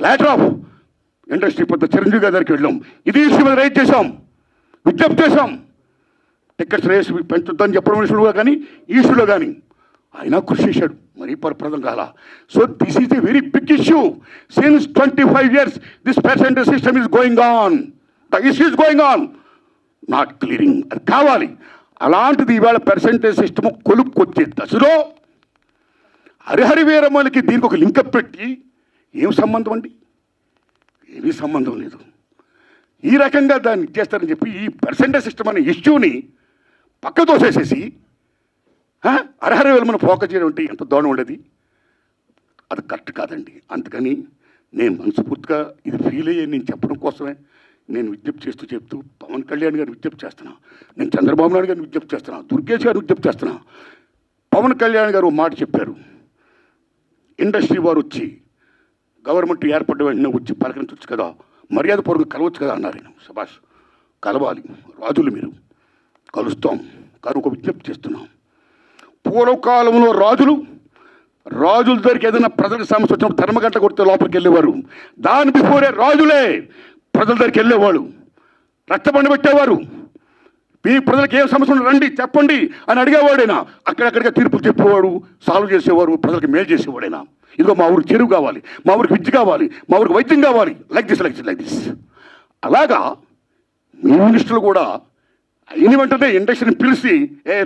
Letter of industry పెద్ద చిరంజీవి గారి దగ్గరికి వెళ్ళాం. ఇది ఇష్యూ మీద రైజ్ చేశాం, విజ్ఞప్తి చేశాం. టికెట్స్ రేస్ పెంచుద్దని చెప్పడం విషయంలో కానీ ఈ ఇష్యూలో కానీ ఆయన కృషి చేశాడు, మరీ పరప్రదం కాల. So this is a very big issue. Since 25 years this percentage system is going on, the issue is going on, not clearing. అది కావాలి. అలాంటిది ఇవాళ పర్సెంటేజ్ సిస్టమ్ కొలుక్కొచ్చే దశలో హరిహరి వీరమ్మలకి దీనికి ఒక లింకప్ పెట్టి ఏం సంబంధం అండి? ఏమీ సంబంధం లేదు. ఈ రకంగా దాన్ని ఇచ్చేస్తారని చెప్పి ఈ పర్సెంటేజ్ సిస్టమ్ అనే ఇష్యూని పక్క తోసేసేసి హరిహరి వీరమ్మను ఫోకస్ చేయడం అంటే ఎంత దోణం ఉండేది. అది కరెక్ట్ కాదండి. అందుకని నేను మనస్ఫూర్తిగా ఇది ఫీల్ అయ్యే నేను చెప్పడం కోసమే నేను విజ్ఞప్తి చెప్తూ పవన్ కళ్యాణ్ గారిని విజ్ఞప్తి చేస్తున్నా, నేను చంద్రబాబు నాయుడు గారిని విజ్ఞప్తి చేస్తున్నా, దుర్గేష్ గారిని విజ్ఞప్తి చేస్తున్నా. పవన్ కళ్యాణ్ గారు మాట చెప్పారు, ఇండస్ట్రీ వారు వచ్చి గవర్నమెంట్ ఏర్పడ్డ వెంటనే వచ్చి పలకరించవచ్చు కదా, మర్యాద పూర్వకంగా కలవచ్చు కదా అన్నారు. నేను శభాష్, కలవాలి, రాజులు మీరు, కలుస్తాం. కానీ ఒక విజ్ఞప్తి చేస్తున్నాం. పూర్వకాలంలో రాజుల దగ్గరికి ఏదైనా ప్రజలకు సమస్య వచ్చినప్పుడు ధర్మగంట కొడితే లోపలికి వెళ్ళేవారు. దాని బిఫోరే రాజులే ప్రజల దగ్గరికి వెళ్ళేవాళ్ళు, రక్తబండి పెట్టేవారు. మీ ప్రజలకు ఏం సమస్య ఉంటే రండి చెప్పండి అని అడిగేవాడైనా, అక్కడక్కడిగా తీర్పులు చెప్పేవాడు, సాల్వ్ చేసేవారు, ప్రజలకు మేలు చేసేవాడైనా. ఇదిగో మా ఊరికి చెరువు కావాలి, మా ఊరికి విద్య కావాలి, మా ఊరికి వైద్యం కావాలి, లైక్ దిస్. అలాగా మీ మినిస్టర్లు కూడా అయిన వెంటనే ఇండస్ట్రీని పిలిచి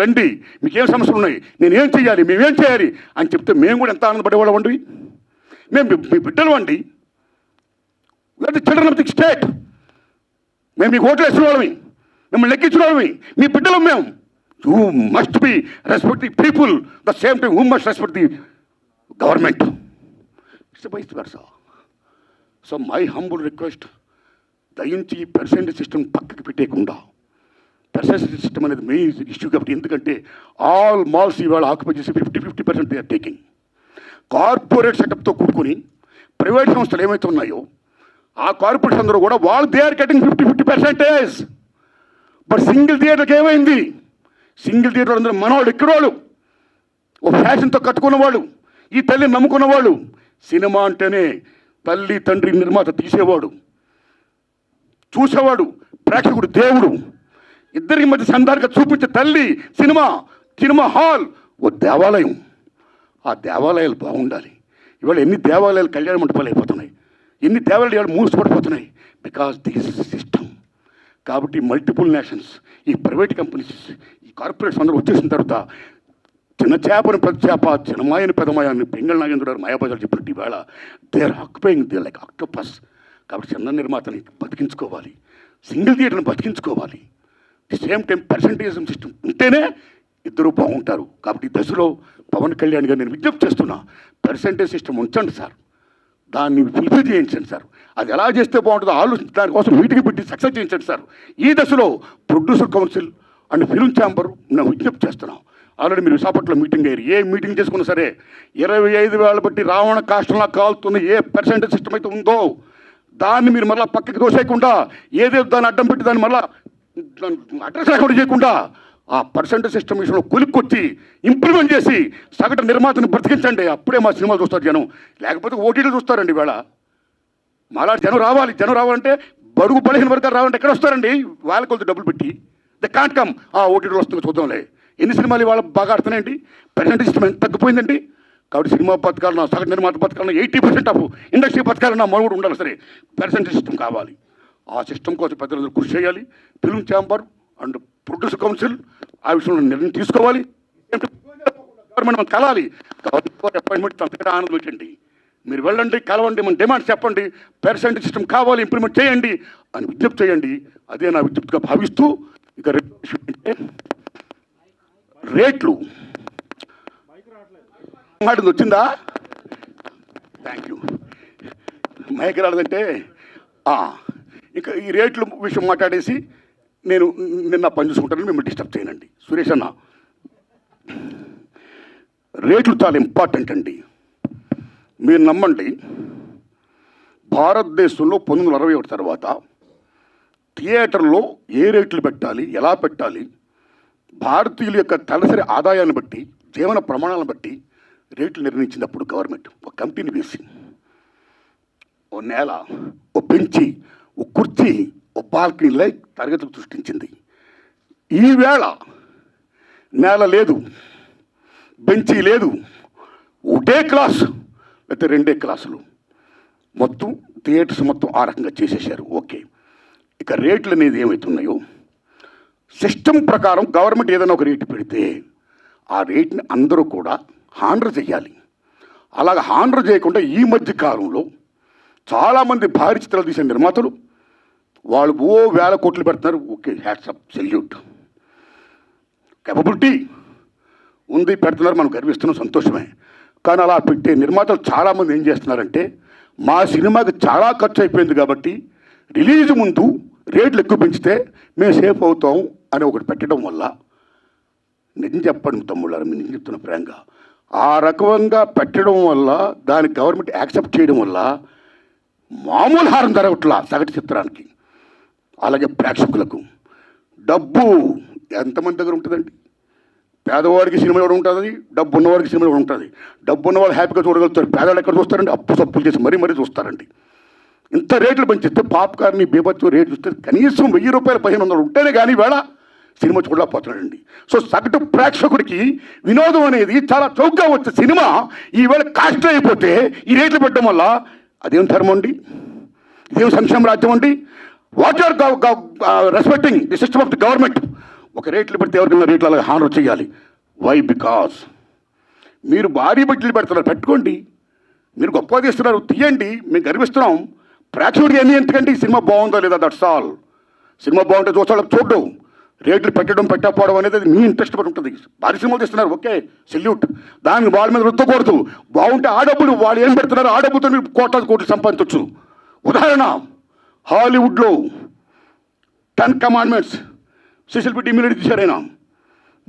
రండి, మీకేం సమస్యలు ఉన్నాయి, నేనేం చేయాలి, మేమేం చేయాలి అని చెప్తే మేము కూడా ఎంత ఆనందపడేవాళ్ళం అండి. మేము మీ బిడ్డలు అండి, చిల్డ్రన్ ఆఫ్ ది స్టేట్. మేము మీకు ఓట్లు వేసిన వాళ్ళమి, మిమ్మల్ని లెక్కించిన వాళ్ళమి, మీ బిడ్డలం మేము. You must be respect the people, the same time who must respect the government. It's vice versa. So my humble request, దయించి ఈ పర్సెంటేజ్ సిస్టమ్ పక్కకి పెట్టేయకుండా, పర్సెంటేజ్ సిస్టమ్ అనేది మెయిన్ ఇష్యూ కాబట్టి. ఎందుకంటే ఆల్ మాల్స్ ఇవాళ ఆక్యుపై చేసి 50% దే ఆర్ టేకింగ్. కార్పొరేట్ సెటప్తో కూడుకొని ప్రైవేట్ సంస్థలు ఏమైతే ఉన్నాయో ఆ కార్పొరేట్స్ అందరూ కూడా వాళ్ళు they are getting 50%. But single థియేటర్కి ఏమైంది? సింగిల్ థియేటర్ అందరూ మనవాళ్ళు, ఎక్కడవాళ్ళు, ఓ ఫ్యాషన్తో కట్టుకున్నవాళ్ళు, ఈ తల్లిని నమ్ముకున్నవాళ్ళు. సినిమా అంటేనే తల్లి తండ్రి నిర్మాత తీసేవాడు, చూసేవాడు, ప్రేక్షకుడు దేవుడు, ఇద్దరికి మధ్య సంధానంగా చూపించే తల్లి సినిమా హాల్ ఓ దేవాలయం. ఆ దేవాలయాలు బాగుండాలి. ఇవాళ ఎన్ని దేవాలయాలు కళ్యాణ మండపాలు అయిపోతున్నాయి, ఎన్ని దేవాలయాలు ఇవాళ మూసిపడిపోతున్నాయి, బికాస్ దిస్ సిస్టమ్. కాబట్టి మల్టిపుల్ నేషన్స్, ఈ ప్రైవేట్ కంపెనీస్, ఈ కార్పొరేట్స్ అందరూ వచ్చేసిన తర్వాత చిన్న చేపని పెద్ద చేప, చిన్నమాయని పెద్దమాయని పెంగళ నాగేంద్ర గారు మాయాబజార్ చెప్పినట్టు ఇవాళ they are occupying they like octopus. కాబట్టి చిన్న నిర్మాతని బతికించుకోవాలి, సింగిల్ థియేటర్ని బతికించుకోవాలి. The same time percentage system ఉంటేనే ఇద్దరు బాగుంటారు. కాబట్టి ఈ దశలో పవన్ కళ్యాణ్ గారు నేను విజ్ఞప్తి చేస్తున్నా, పర్సంటేజ్ సిస్టమ్ ఉంచండి సార్, దాన్ని ఫుల్ఫిల్ చేయించండి సార్. అది ఎలా చేస్తే బాగుంటుందో ఆలోచించి దానికోసం మీటింగ్ పెట్టి సక్సెస్ చేయించండి సార్. ఈ దశలో producer council and film chamber నేను విజ్ఞప్తి చేస్తున్నాం. ఆల్రెడీ మీరు విశాఖపట్నంలో మీటింగ్ అయ్యారు. ఏ మీటింగ్ చేసుకున్నా సరే 25,000 బట్టి రావణ కాష్టంలా కాలుతున్న ఏ పర్సెంటేజ్ సిస్టమ్ అయితే ఉందో దాన్ని మీరు మళ్ళీ పక్కకి దోసేయకుండా, ఏదేదో దాన్ని అడ్డం పెట్టి దాన్ని మళ్ళీ అడ్రస్ లేకుండా చేయకుండా ఆ పర్సెంటేజ్ సిస్టమ్ విషయంలో కొలుక్కొచ్చి ఇంప్లిమెంట్ చేసి సగటు నిర్మాతను బ్రతికించండి. అప్పుడే మా సినిమాలు చూస్తారు జనం, లేకపోతే ఓటీటీలు చూస్తారండి. ఇవాళ మాలా జనం రావాలంటే బడుగు బలహీన వర్గాలు రావాలంటే ఎక్కడ వస్తారండి? వాళ్ళ కొద్ది డబ్బులు పెట్టి ద కాంట్ కమ్. ఆ ఓటీటీలు వస్తుంది చూద్దాంలే. ఎన్ని సినిమాలు ఇవాళ బాగా ఆడుతున్నాయండి? పర్సెంటేజ్ సిస్టమ్ ఎంత తగ్గిపోయిందండి. కాబట్టి సినిమా బతకాలన్నా, సగటు నిర్మాత బతకాలన్నా, 80% ఆఫ్ ఇండస్ట్రీ బతకాలన్నా మనుగడ ఉండాలి. సరే, పర్సెంటేజ్ సిస్టమ్ కావాలి. ఆ సిస్టమ్ కోసం పెద్దలందరూ కృషి చేయాలి. Film chamber and producer council ఆ విషయంలో నిర్ణయం తీసుకోవాలి. గవర్నమెంట్ కలాలి. అపాయింట్మెంట్ అంతకంటే ఆనందం పెట్టండి. మీరు వెళ్ళండి, కలవండి, మన డిమాండ్స్ చెప్పండి, పర్సెంటేజ్ సిస్టమ్ కావాలి, ఇంప్లిమెంట్ చేయండి అని విజ్ఞప్తి చేయండి. అదే నా విజ్ఞప్తిగా భావిస్తూ, ఇక రేట్లు వచ్చిందా? Thank you. మైక్ రాలేదంటే ఇంకా ఈ రేట్లు విషయం మాట్లాడేసి నేను నిన్న పని చూసుకుంటానని మిమ్మల్ని డిస్టర్బ్ చేయనండి. సురేష్ అన్న, రేట్లు చాలా ఇంపార్టెంట్ అండి. మీరు నమ్మండి, భారతదేశంలో 1961 తర్వాత థియేటర్లో ఏ రేట్లు పెట్టాలి, ఎలా పెట్టాలి, భారతీయుల యొక్క తలసరి ఆదాయాన్ని బట్టి, జీవన ప్రమాణాలను బట్టి రేట్లు నిర్ణయించినప్పుడు గవర్నమెంట్ ఒక కమిటీని వేసి ఓ నేల, ఓ బెంచి, ఓ కుర్చీ, ఓ బాల్కనీలై తరగతులు సృష్టించింది. ఈవేళ నేల లేదు, బెంచీ లేదు, ఒకటే క్లాసు లేకపోతే రెండే క్లాసులు, మొత్తం థియేటర్స్ మొత్తం ఆ రకంగా చేసేసారు. ఓకే, ఇక రేట్లు అనేది ఏమవుతున్నాయో సిస్టమ్ ప్రకారం గవర్నమెంట్ ఏదైనా ఒక రేటు పెడితే ఆ రేట్ని అందరూ కూడా హానర్ చేయాలి. అలాగ హానర్ చేయకుండా ఈ మధ్య కాలంలో చాలామంది భారీ చిత్రాలు తీసిన నిర్మాతలు వాళ్ళు వేల కోట్లు పెడుతున్నారు. ఓకే, హ్యాట్సప్, సెల్యూట్, కేపబిలిటీ ఉంది, పెడుతున్నారు, మనం గర్విస్తున్నాం, సంతోషమే. కానీ అలా పెట్టే నిర్మాతలు చాలామంది ఏం చేస్తున్నారంటే మా సినిమాకి చాలా ఖర్చు అయిపోయింది కాబట్టి రిలీజ్ ముందు రేట్లు ఎక్కువ పెంచితే మేము సేఫ్ అవుతాం అని ఒకటి పెట్టడం వల్ల, నిజం చెప్పండి తమ్ముళ్ళారా, నేను నిజం చెప్తున్న ఫ్రాంక్గా, ఆ రకంగా పెట్టడం వల్ల దానికి గవర్నమెంట్ యాక్సెప్ట్ చేయడం వల్ల మామూలు హారం జరగట్లా సగటు చిత్రానికి. అలాగే ప్రేక్షకులకు డబ్బు ఎంతమంది దగ్గర ఉంటుందండి? పేదవాడికి సినిమా ఎవరు ఉంటుంది, డబ్బు ఉన్నవాడికి సినిమా ఎవరు ఉంటుంది. డబ్బు ఉన్నవాళ్ళు హ్యాపీగా చూడగలుగుతారు, పేదవాళ్ళు ఎక్కడ చూస్తారండి? అప్పు సప్పులు చేసి మరీ చూస్తారండి. ఇంత రేట్లు పెంచిస్తే పాప్కార్న్ బీభత్సం రేటు చూస్తే కనీసం 1000 రూపాయలు 1500 ఉంటేనే కానీ వేళ సినిమా చూడలేకపోతున్నాడండి. సో సగటు ప్రేక్షకుడికి వినోదం అనేది చాలా చౌకగా వచ్చే సినిమా ఈవేళ కాస్ట్ అయిపోతే ఈ రేట్లు పెట్టడం వల్ల అదేం ధర్మం అండి? ఇదేం సంక్షేమ రాజ్యం అండి? What are respecting the system of the government. ఒక రేట్లు పెడితే ఎవరికైనా రేట్లు అలాగే హానర్ చేయాలి. వై? బికాస్ మీరు భారీ బడ్జెట్లు పెడుతున్నారు, పెట్టుకోండి. మీరు గొప్పగా తీస్తున్నారు, తీయండి, మేము గర్విస్తున్నాం. ప్రేక్షకుడికి ఎన్ని ఎందుకండి? సినిమా బాగుందో లేదా, దట్స్ ఆల్. సినిమా బాగుంటే చూస్తాడు, చూడడం. రేట్లు పెట్టకపోవడం అనేది అది మీ ఇంట్రెస్ట్ పడి ఉంటుంది. భారీ సినిమాలు తీస్తున్నారు, ఓకే, సెల్యూట్. దానికి వాళ్ళ మీద రుద్దకూడదు. బాగుంటే ఆ డబ్బులు వాళ్ళు ఏం పెడుతున్నారు, ఆ డబ్బుతో మీరు కోట్లు సంపాదించవచ్చు. ఉదాహరణ, హాలీవుడ్లో 10 కమాండ్మెంట్స్ సిసిల్ పెట్టి ఇమ్యూనిటీ తీశాడు ఆయన.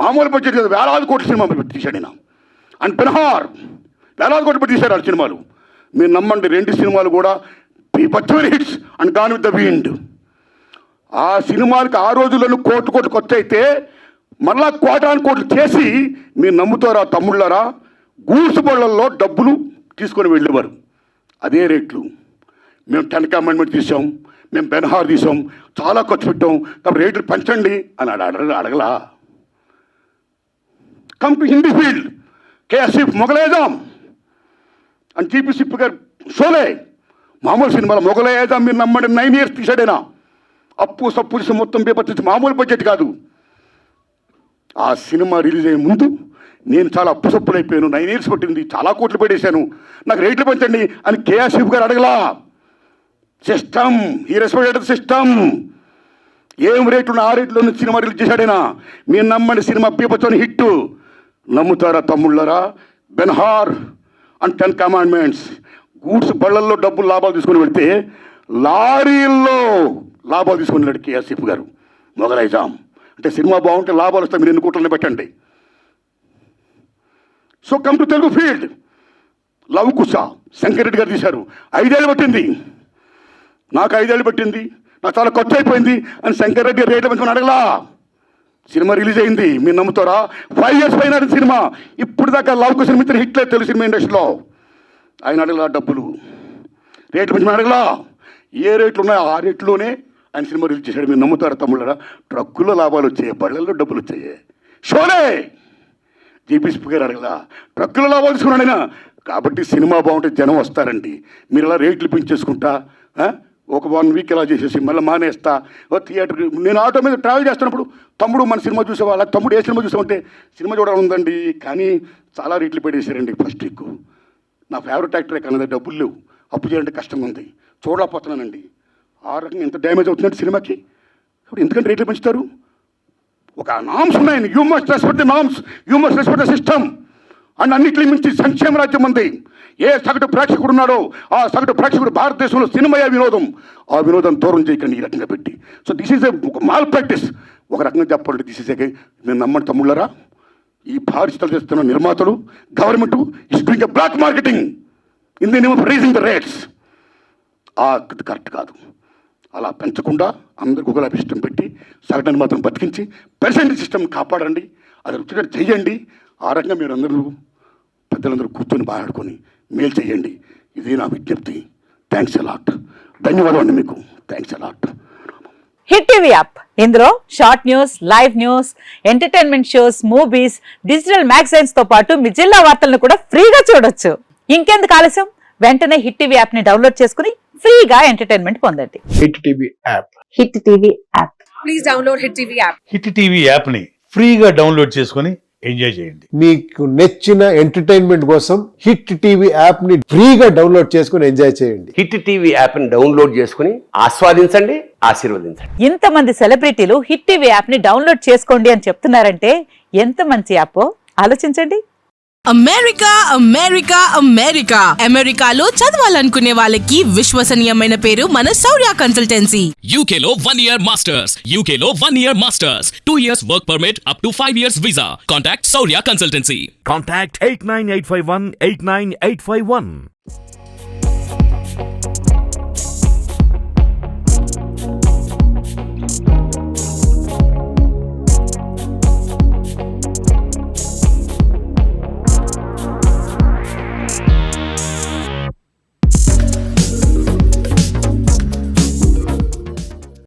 మామూలు బడ్జెట్ కదా, వేలాది కోట్ల సినిమా తీశాడు ఆయన. అండ్ బెన్హార్ వేలాది కోట్లు పెట్టి తీశారు ఆ సినిమాలు. మీరు నమ్మండి, 2 సినిమాలు కూడా బీభత్సమైన hits. And gone with the wind. ఆ సినిమాలకి ఆ రోజుల్లో కోట్లు ఖర్చు అయితే మళ్ళా కోట్లు చేసి మీరు నమ్ముతారా తమ్ముళ్ళారా, గూడ్స్ బళ్ళల్లో డబ్బులు తీసుకొని వెళ్ళేవారు. అదే రేట్లు. మేము 10 కమాండ్మెంట్ తీసాం, మేము బెన్హార్ తీసాం, చాలా ఖర్చు పెట్టాం, కాబట్టి రేట్లు పెంచండి అని అడగలా. కమ్ టు హిందీ ఫీల్డ్, కేఎస్ఎఫ్ మొగలేదాం అండ్ జీపీ సిప్ గారు షోలే. మామూలు సినిమాలో మొగలేదాం మీరు నమ్మండి 9 years తీసాడైనా. అప్పు సప్పు చేసి మొత్తం బీభత్సం, మామూలు బడ్జెట్ కాదు. ఆ సినిమా రిలీజ్ అయ్యే ముందు నేను చాలా అప్పు సప్పులు అయిపోయాను, 9 years పట్టింది, చాలా కోట్లు పెట్టేశాను, నాకు రేట్లు పెంచండి అని కేఎస్ఎఫ్ గారు అడగలా. సిస్టమ్, ఈ రెస్పెక్టెడ్ సిస్టమ్. ఏం రేట్లు ఆ రేట్లో సినిమా రిలీజ్ చేశాడైనా. మీరు నమ్మండి, సినిమా బీభత్సం హిట్. నమ్ముతారా తమ్ముళ్ళరా? బెన్హార్ అండ్ 10 కమాండ్మెంట్స్ గూడ్స్ బళ్ళల్లో డబ్బులు లాభాలు తీసుకొని వెళ్తే లారీల్లో లాభాలు తీసుకుని వెళ్ళాడు కేఎస్ఎఫ్ గారు. మొగలైజాం అంటే సినిమా బాగుంటే లాభాలు వస్తాయి, మీరు 2 కోట్లని పెట్టండి. So come to Telugu field. Lava Kusa Shankar Reddy గారు తీశారు, 5 ఏళ్ళు పట్టింది. నాకు 5 ఏళ్ళు పట్టింది, నాకు చాలా ఖర్చు అయిపోయింది అని శంకర్ రెడ్డి రేట్లు పెంచుకొని అడగలా. సినిమా రిలీజ్ అయింది, మీరు నమ్ముతారా? 5 years పైన సినిమా. ఇప్పుడు దాకా లవ్ కుశ మిత్ర హిట్ లేదు తెలుగు సినిమా ఇండస్ట్రీలో. ఆయన అడగలా డబ్బులు, రేట్లు పెంచుకొని అడగలా. ఏ రేట్లు ఉన్నాయో ఆ రేట్లోనే ఆయన సినిమా రిలీజ్ చేశాడు. మీరు నమ్ముతారా తమ్ముళ్ళరా? ట్రక్కుల్లో లాభాలు వచ్చాయి, బళ్ళల్లో డబ్బులు వచ్చాయి. షోలే జీపీసీ గారు అడగలా, ట్రక్కుల లాభాలు తీసుకున్నాడు ఆయన. కాబట్టి సినిమా బాగుంటే జనం వస్తారండి. మీరు ఇలా రేట్లు పెంచేసుకుంటా ఒక 1 week ఇలా చేసేసి మళ్ళీ మానేస్తా. థియేటర్కి నేను ఆటో మీద ట్రావెల్ చేస్తున్నప్పుడు, తమ్ముడు మన సినిమా చూసేవాళ్ళ, తమ్ముడు ఏ సినిమా చూసామంటే సినిమా చూడాలి ఉందండి, కానీ చాలా రేట్లు పెట్టేశారండి ఫస్ట్ వీక్. నా ఫేవరెట్ యాక్టరే కానీ డబ్బులు లేవు, అప్పు చేయాలంటే కష్టంగా ఉంది, చూడలేకపోతున్నానండి. ఆ రకంగా ఎంత డ్యామేజ్ అవుతుందంటే సినిమాకి. ఇప్పుడు ఎందుకంటే రేట్లు పెంచుతారు? ఒక నామ్స్ ఉన్నాయి. You must respect the norms, you must respect the system. And అన్నింటినీ మించి సంక్షేమ రాజ్యం ఉంది. ఏ సగటు ప్రేక్షకుడు ఉన్నాడో ఆ సగటు ప్రేక్షకుడు భారతదేశంలో సినిమాయే వినోదం. ఆ వినోదం దూరం చేయకండి ఈ రకంగా పెట్టి. సో దిస్ ఈజ్ ఒక మాల్ ప్రాక్టీస్. ఒక రకంగా చెప్పాలంటే దిస్ ఈజ్ నేను నమ్మండి తమ్ముళ్ళరా, ఈ భారీ చిత్రాలు చేస్తున్న నిర్మాతలు, government is doing a black marketing in the name of raising the rates. Correct కాదు. అలా పెంచకుండా అందరికీ ఒకలా సిస్టమ్ పెట్టి సగటుని మాత్రం బతికించి పర్సెంటేజ్ సిస్టమ్ కాపాడండి. అది వచ్చినట్టు చెయ్యండి. ఆ రకంగా మీరు అందరూ పెద్దలందరూ కూర్చొని మాట్లాడుకొని మేలు చేయండి. ఇది నా విజ్ఞప్తి. Thanks a lot. ధన్యవాదాలు అండి మీకు. Thanks a lot. Hit TV app, ఇందులో short news, live news, entertainment shows, movies, digital magazines తో పాటు మీ జిల్లా వార్తలను కూడా ఫ్రీగా చూడొచ్చు. ఇంకెందుకు ఆలస్యం, వెంటనే హిట్ టీవీ యాప్ ని డౌన్లోడ్ చేసుకుని ఫ్రీగా ఎంటర్టైన్మెంట్ పొందండి. Hit TV app. Hit TV app. Please download Hit TV app. Hit TV యాప్ని ఫ్రీగా డౌన్లోడ్ చేసుకొని ఎంజాయ్ చేయండి. మీకు నచ్చిన ఎంటర్టైన్మెంట్ కోసం హిట్ టీవీ యాప్ ని ఫ్రీగా డౌన్లోడ్ చేసుకుని ఎంజాయ్ చేయండి. హిట్ టీవీ యాప్ని డౌన్లోడ్ చేసుకుని ఆస్వాదించండి, ఆశీర్వదించండి. ఇంతమంది సెలబ్రిటీలు హిట్ టీవీ యాప్ ని డౌన్లోడ్ చేసుకోండి అని చెప్తున్నారంటే ఎంత మంచి యాప్ ఆలోచించండి. అమెరికా అమెరికా అమెరికా అమెరికాలో చదవాలనుకునే వాళ్ళకి విశ్వసనీయమైన పేరు మన శౌర్య కన్సల్టెన్సీ. UK లో 1 year masters. UK లో 1 year masters. 2 years work permit up to 5 years visa. Contact Saurya Consultancy. Contact 89851 89851.